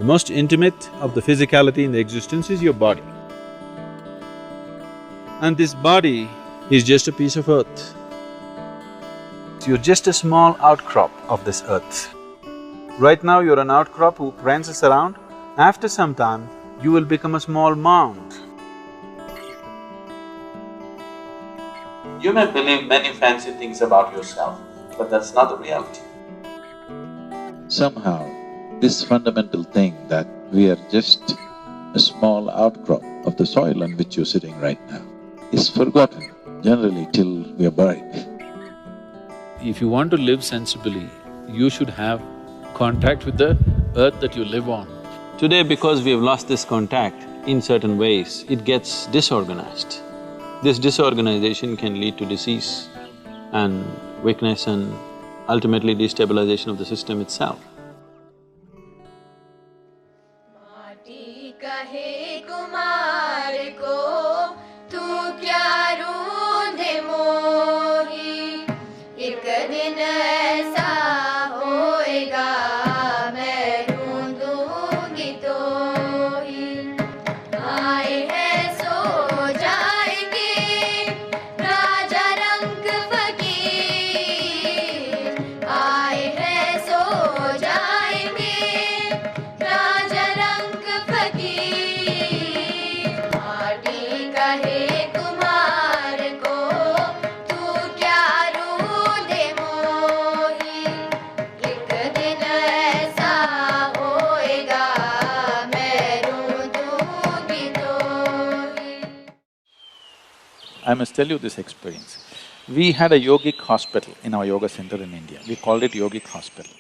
The most intimate of the physicality in the existence is your body. And this body is just a piece of earth. You're just a small outcrop of this earth. Right now you're an outcrop who prances around. After some time, you will become a small mound. You may believe many fancy things about yourself, but that's not the reality. Somehow, this fundamental thing that we are just a small outcrop of the soil on which you're sitting right now is forgotten generally till we are buried. If you want to live sensibly, you should have contact with the earth that you live on. Today, because we have lost this contact, in certain ways, it gets disorganized. This disorganization can lead to disease and weakness and ultimately destabilization of the system itself. I must tell you this experience. We had a yogic hospital in our yoga center in India. We called it yogic hospital.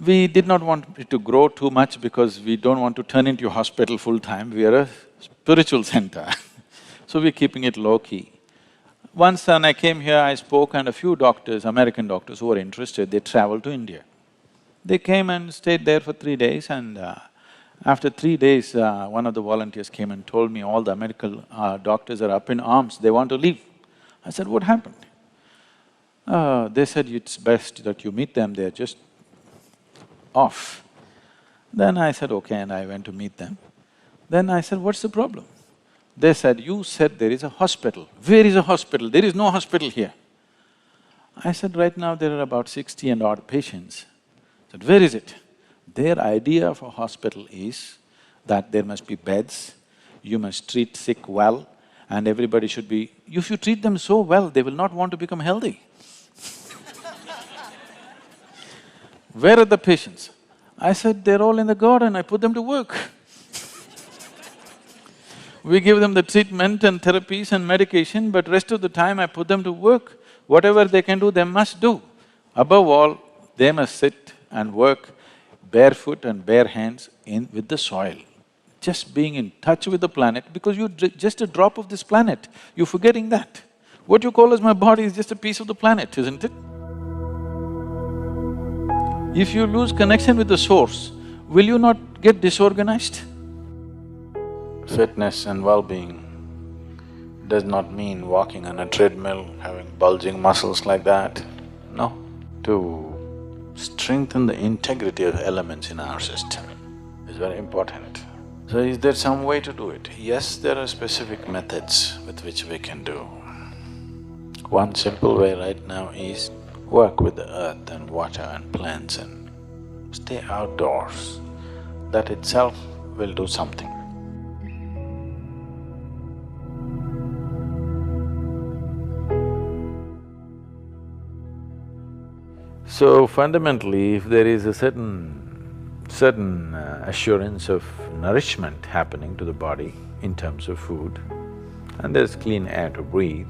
We did not want it to grow too much because we don't want to turn into a hospital full-time, we are a spiritual center so we're keeping it low-key. Once when I came here, I spoke and a few doctors, American doctors who were interested, they traveled to India. They came and stayed there for 3 days and after 3 days, one of the volunteers came and told me all the American doctors are up in arms, they want to leave. I said, what happened? They said, it's best that you meet them, they're just off. Then I said, okay, and I went to meet them. Then I said, what's the problem? They said, you said there is a hospital. Where is a hospital? There is no hospital here. I said, right now there are about 60 and odd patients. I said, where is it? Their idea of a hospital is that there must be beds, you must treat sick well, and everybody should be… If you treat them so well, they will not want to become healthy. Where are the patients? I said, they're all in the garden, I put them to work. We give them the treatment and therapies and medication, but rest of the time I put them to work. Whatever they can do, they must do. Above all, they must sit and work barefoot and bare hands with the soil. Just being in touch with the planet, because you're just a drop of this planet, you're forgetting that. What you call as my body is just a piece of the planet, isn't it? If you lose connection with the source, will you not get disorganized? Fitness and well-being does not mean walking on a treadmill, having bulging muscles like that, no. To strengthen the integrity of elements in our system is very important. So is there some way to do it? Yes, there are specific methods with which we can do. One simple way right now is work with the earth and water and plants and stay outdoors. That itself will do something. So fundamentally, if there is a certain assurance of nourishment happening to the body in terms of food, and there's clean air to breathe,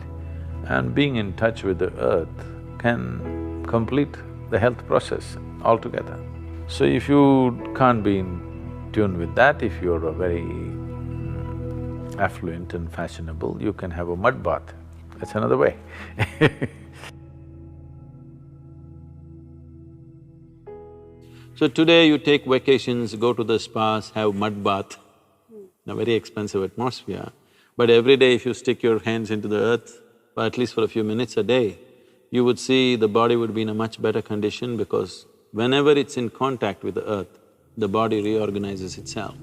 and being in touch with the earth can complete the health process altogether. So if you can't be in tune with that, if you're a very affluent and fashionable, you can have a mud bath, that's another way So today you take vacations, go to the spas, have mud bath, in a very expensive atmosphere. But every day if you stick your hands into the earth, or at least for a few minutes a day, you would see the body would be in a much better condition because whenever it's in contact with the earth, the body reorganizes itself.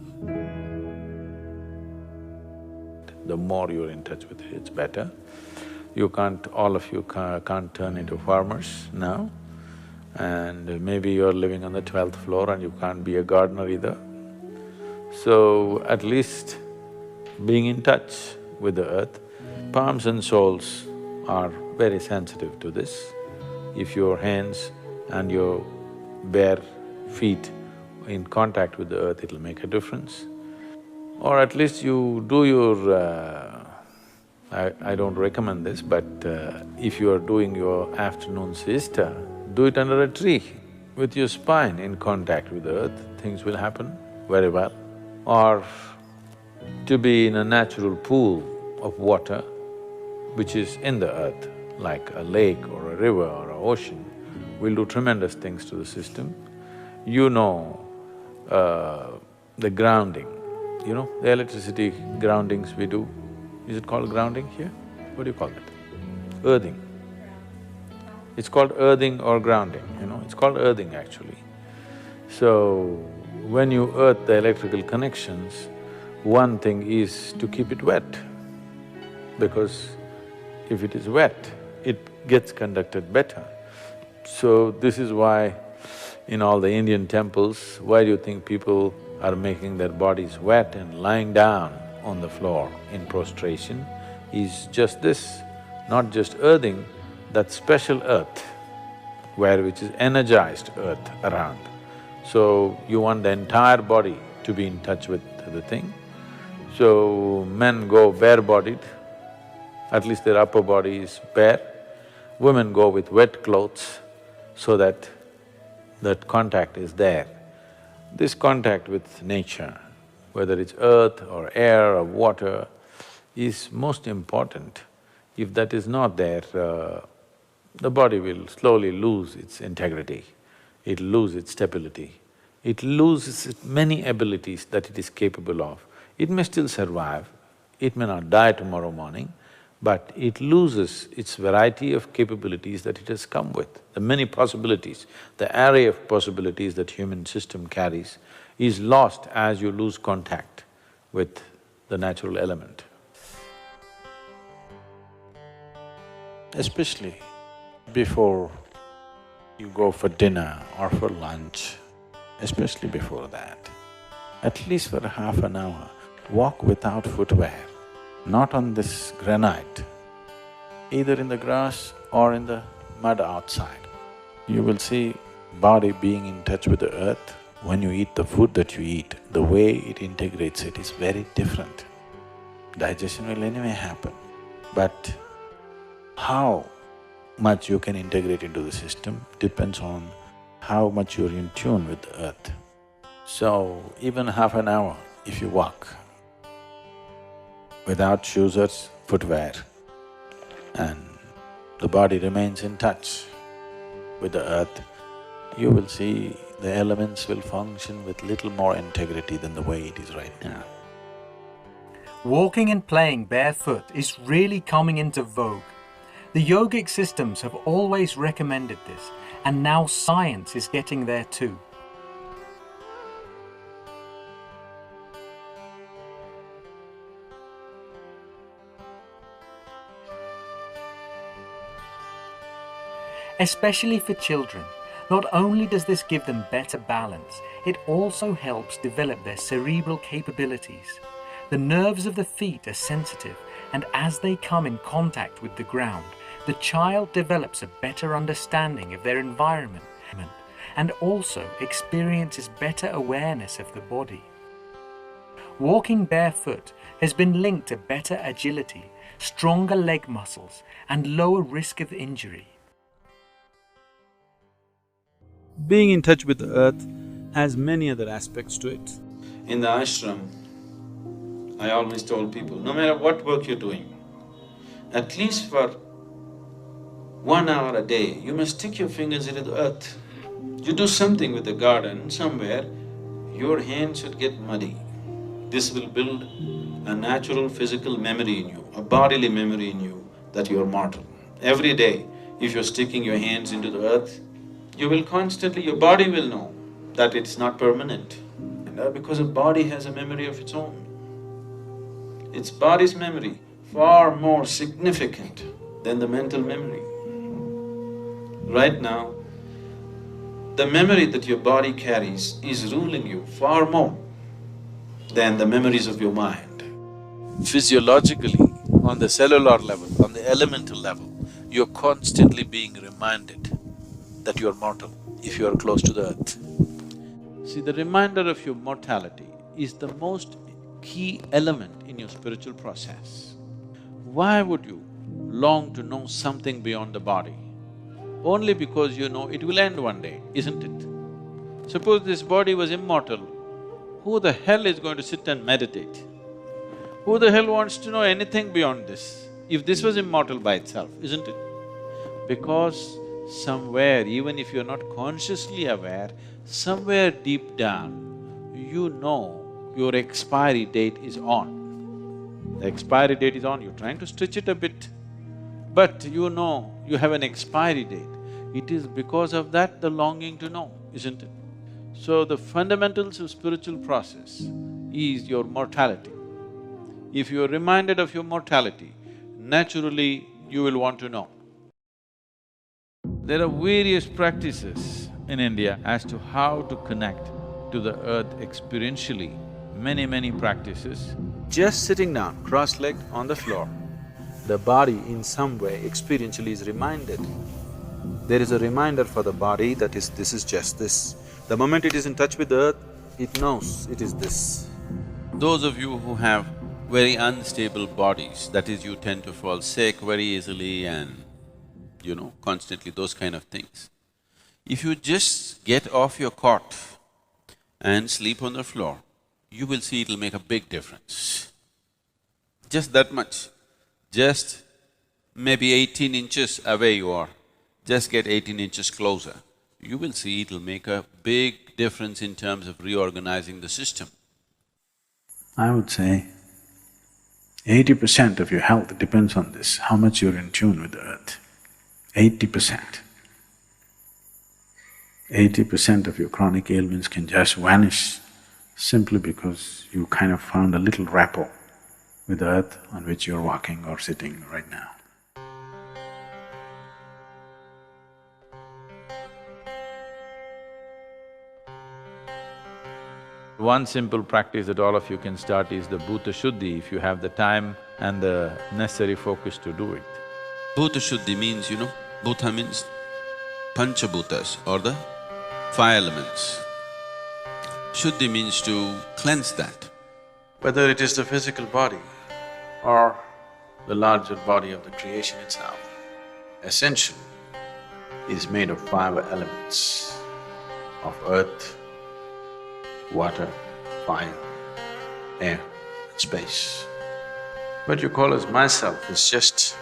The more you're in touch with it, it's better. You can't… all of you can't turn into farmers now, and maybe you're living on the 12th floor and you can't be a gardener either. So, at least being in touch with the earth, palms and soles are very sensitive to this. If your hands and your bare feet in contact with the earth, it'll make a difference. Or at least you do your… I don't recommend this, but if you are doing your afternoon siesta, do it under a tree with your spine in contact with the earth, things will happen very well. Or to be in a natural pool of water which is in the earth, like a lake or a river or an ocean, will do tremendous things to the system. You know the grounding, you know, the electricity groundings we do. Is it called grounding here? What do you call it? Earthing. It's called earthing or grounding, you know, it's called earthing actually. So, when you earth the electrical connections, one thing is to keep it wet, because if it is wet, it gets conducted better. So, this is why in all the Indian temples, why do you think people are making their bodies wet and lying down on the floor in prostration? Is just this, not just earthing, that special earth, which is energized earth around. So, you want the entire body to be in touch with the thing. So, men go bare-bodied, at least their upper body is bare. Women go with wet clothes so that that contact is there. This contact with nature, whether it's earth or air or water, is most important. If that is not there, the body will slowly lose its integrity, it'll lose its stability, it loses its many abilities that it is capable of. It may still survive, it may not die tomorrow morning, but it loses its variety of capabilities that it has come with. The many possibilities, the array of possibilities that human system carries is lost as you lose contact with the natural element. Especially before you go for dinner or for lunch, especially before that, at least for half an hour, walk without footwear, not on this granite, either in the grass or in the mud outside. You will see body being in touch with the earth. When you eat the food that you eat, the way it integrates it is very different. Digestion will anyway happen, but how much you can integrate into the system depends on how much you're in tune with the earth. So, even half an hour if you walk without shoes or footwear, and the body remains in touch with the earth, you will see the elements will function with little more integrity than the way it is right now. Walking and playing barefoot is really coming into vogue. The yogic systems have always recommended this, and now science is getting there too. Especially for children, not only does this give them better balance, it also helps develop their cerebral capabilities. The nerves of the feet are sensitive, and as they come in contact with the ground, the child develops a better understanding of their environment and also experiences better awareness of the body. Walking barefoot has been linked to better agility, stronger leg muscles, and lower risk of injury. Being in touch with the earth has many other aspects to it. In the ashram, I always told people, no matter what work you're doing, at least for 1 hour a day, you must stick your fingers into the earth. You do something with the garden somewhere, your hands should get muddy. This will build a natural physical memory in you, a bodily memory in you that you're mortal. Every day, if you're sticking your hands into the earth, you will constantly… your body will know that it's not permanent. Because a body has a memory of its own. Its body's memory far more significant than the mental memory. Right now, the memory that your body carries is ruling you far more than the memories of your mind. Physiologically, on the cellular level, on the elemental level, you're constantly being reminded that you're mortal if you're close to the earth. See, the reminder of your mortality is the most key element in your spiritual process. Why would you long to know something beyond the body? Only because you know it will end one day, isn't it? Suppose this body was immortal, who the hell is going to sit and meditate? Who the hell wants to know anything beyond this, if this was immortal by itself, isn't it? Because somewhere, even if you're not consciously aware, somewhere deep down, you know your expiry date is on. The expiry date is on, you're trying to stretch it a bit, but you know you have an expiry date. It is because of that the longing to know, isn't it? So the fundamentals of spiritual process is your mortality. If you're reminded of your mortality, naturally you will want to know. There are various practices in India as to how to connect to the earth experientially, many practices. Just sitting down, cross-legged on the floor, the body in some way experientially is reminded. There is a reminder for the body that this is just this. The moment it is in touch with the earth, it knows it is this. Those of you who have very unstable bodies, that is, you tend to fall sick very easily and constantly those kind of things. If you just get off your cot and sleep on the floor, you will see it'll make a big difference. Just that much. Just maybe 18 inches away you are, just get 18 inches closer. You will see it'll make a big difference in terms of reorganizing the system. I would say 80% of your health depends on this, how much you're in tune with the earth. 80%. 80% of your chronic ailments can just vanish simply because you kind of found a little rapport with the earth on which you're walking or sitting right now. One simple practice that all of you can start is the Bhuta Shuddhi, if you have the time and the necessary focus to do it. Bhuta Shuddhi means, Bhuta means Panchabhutas or the five elements. Shuddhi means to cleanse that. Whether it is the physical body or the larger body of the creation itself, essentially is made of five elements of earth, water, fire, air, and space. What you call as myself is just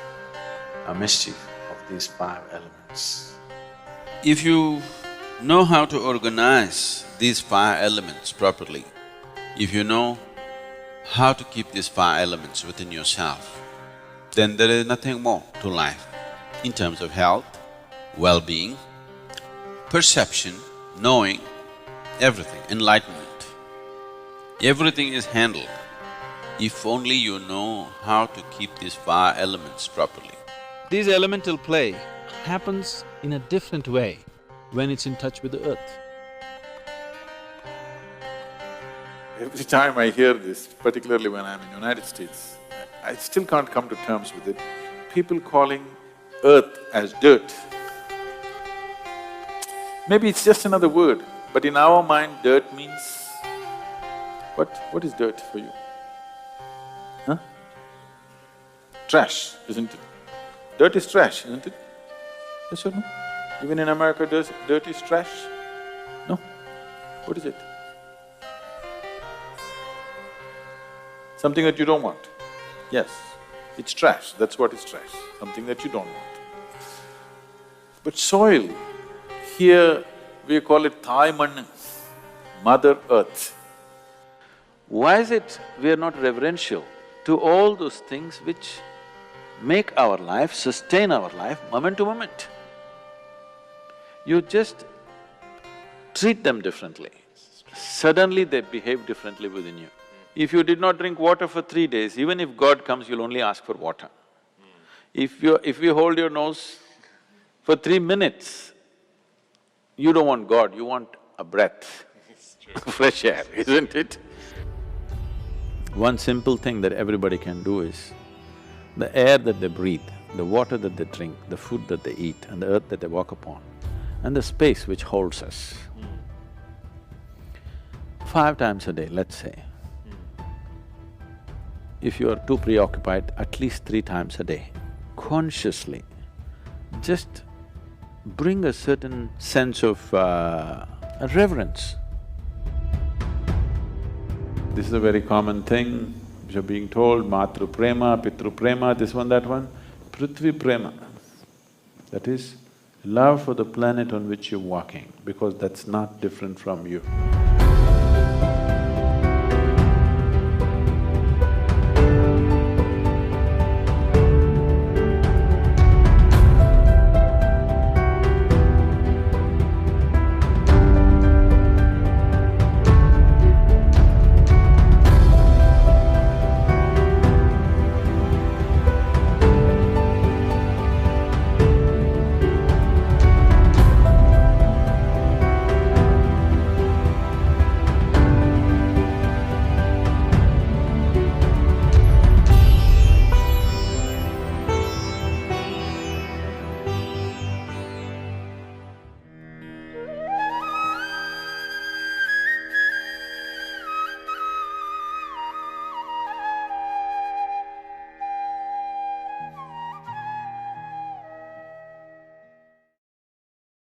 a mischief of these five elements. If you know how to organize these five elements properly, if you know how to keep these five elements within yourself, then there is nothing more to life in terms of health, well-being, perception, knowing, everything, enlightenment. Everything is handled if only you know how to keep these five elements properly. This elemental play happens in a different way when it's in touch with the earth. Every time I hear this, particularly when I'm in the United States, I still can't come to terms with it. People calling earth as dirt. Maybe it's just another word, but in our mind, dirt means… What is dirt for you? Huh? Trash, isn't it? Dirt is trash, isn't it? Yes or no? Even in America, dirt is trash? No? What is it? Something that you don't want. Yes, it's trash, that's what is trash, something that you don't want. But soil, here we call it Thai Mann, Mother Earth. Why is it we are not reverential to all those things which make our life, sustain our life moment to moment? You just treat them differently. Suddenly they behave differently within you. If you did not drink water for 3 days, even if God comes, you'll only ask for water. If you hold your nose for 3 minutes, you don't want God, you want a breath, fresh air, isn't it? One simple thing that everybody can do is, the air that they breathe, the water that they drink, the food that they eat, and the earth that they walk upon, and the space which holds us. 5 times a day, let's say. If you are too preoccupied, at least 3 times a day, consciously, just bring a certain sense of reverence. This is a very common thing, which are being told, Matru Prema, Pitru Prema, this one, that one. Prithvi Prema, that is love for the planet on which you're walking, because that's not different from you.